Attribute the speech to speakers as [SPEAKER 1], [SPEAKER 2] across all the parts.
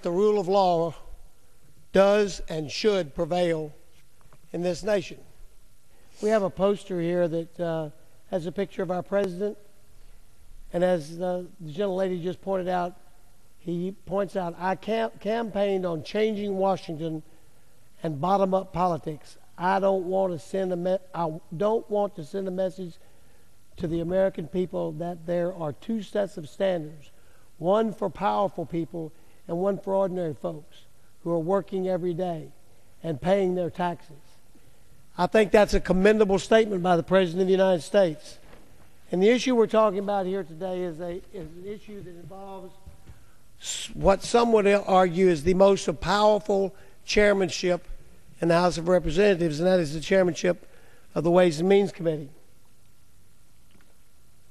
[SPEAKER 1] The rule of law does and should prevail in this nation. We have a poster here that has a picture of our president, and as the gentlelady just pointed out, he points out, I campaigned on changing Washington and bottom-up politics. I don't want to send a message to the American people that there are two sets of standards, one for powerful people and one for ordinary folks who are working every day and paying their taxes. I think that's a commendable statement by the President of the United States. And the issue we're talking about here today is an issue that involves what some would argue is the most powerful chairmanship in the House of Representatives, and that is the chairmanship of the Ways and Means Committee.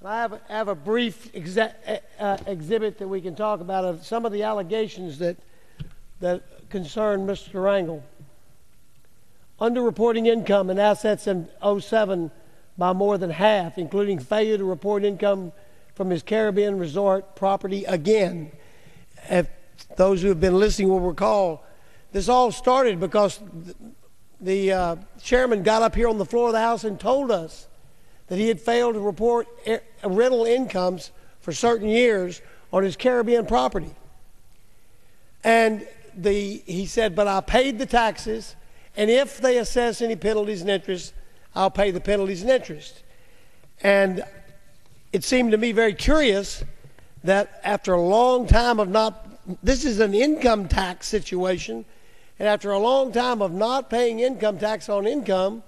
[SPEAKER 1] And I have a brief exhibit that we can talk about of some of the allegations that concern Mr. Rangel. Underreporting income and assets in 2007 by more than half, including failure to report income from his Caribbean resort property again. If those who have been listening will recall, this all started because the chairman got up here on the floor of the House and told us that he had failed to report rental incomes for certain years on his Caribbean property. And he said, but I paid the taxes, and if they assess any penalties and interest, I'll pay the penalties and interest. And it seemed to me very curious that after a long time of this is an income tax situation, and after a long time of not paying income tax on income,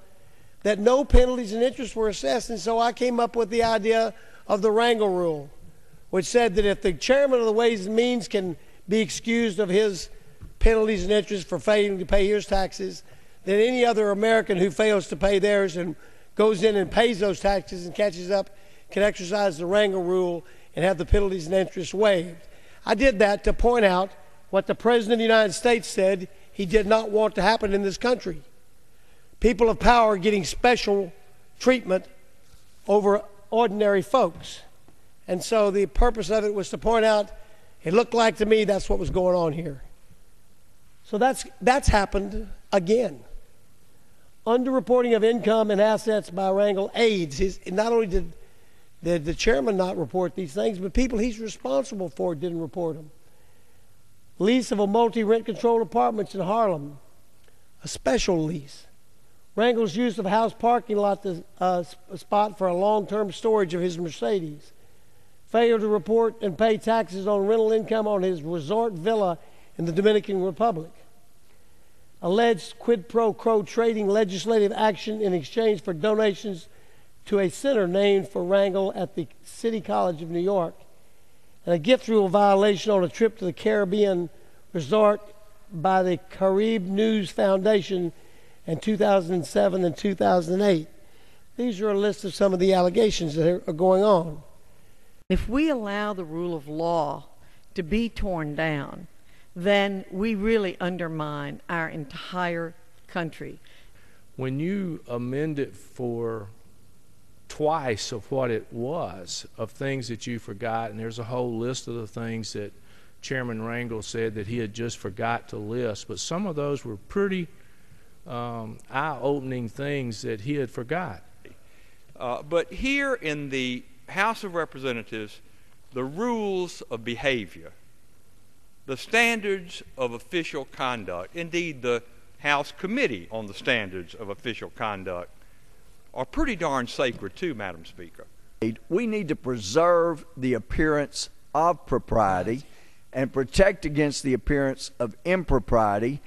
[SPEAKER 1] that no penalties and interest were assessed. And so I came up with the idea of the Rangel rule, which said that if the chairman of the Ways and Means can be excused of his penalties and interest for failing to pay his taxes, then any other American who fails to pay theirs and goes in and pays those taxes and catches up can exercise the Rangel rule and have the penalties and interest waived. I did that to point out what the President of the United States said he did not want to happen in this country. People of power getting special treatment over ordinary folks. And so the purpose of it was to point out, it looked like to me that's what was going on here. So that's happened again. Underreporting of income and assets by Rangel aids. Not only did the chairman not report these things, but people he's responsible for didn't report them. Lease of a multi-rent controlled apartments in Harlem, a special lease. Rangel's use of house parking lot as a spot for a long-term storage of his Mercedes. Failure to report and pay taxes on rental income on his resort villa in the Dominican Republic. Alleged quid pro quo trading legislative action in exchange for donations to a center named for Rangel at the City College of New York. And a gift rule violation on a trip to the Caribbean resort by the Carib News Foundation in 2007 and 2008. These are a list of some of the allegations that are going on.
[SPEAKER 2] If we allow the rule of law to be torn down, then we really undermine our entire country.
[SPEAKER 3] When you amend it for twice of what it was, of things that you forgot, and there's a whole list of the things that Chairman Rangel said that he had just forgot to list, but some of those were pretty eye-opening things that he had forgot.
[SPEAKER 4] But here in the House of Representatives, the rules of behavior, the standards of official conduct, indeed the House Committee on the Standards of Official Conduct, are pretty darn sacred too, Madam Speaker.
[SPEAKER 5] We need to preserve the appearance of propriety and protect against the appearance of impropriety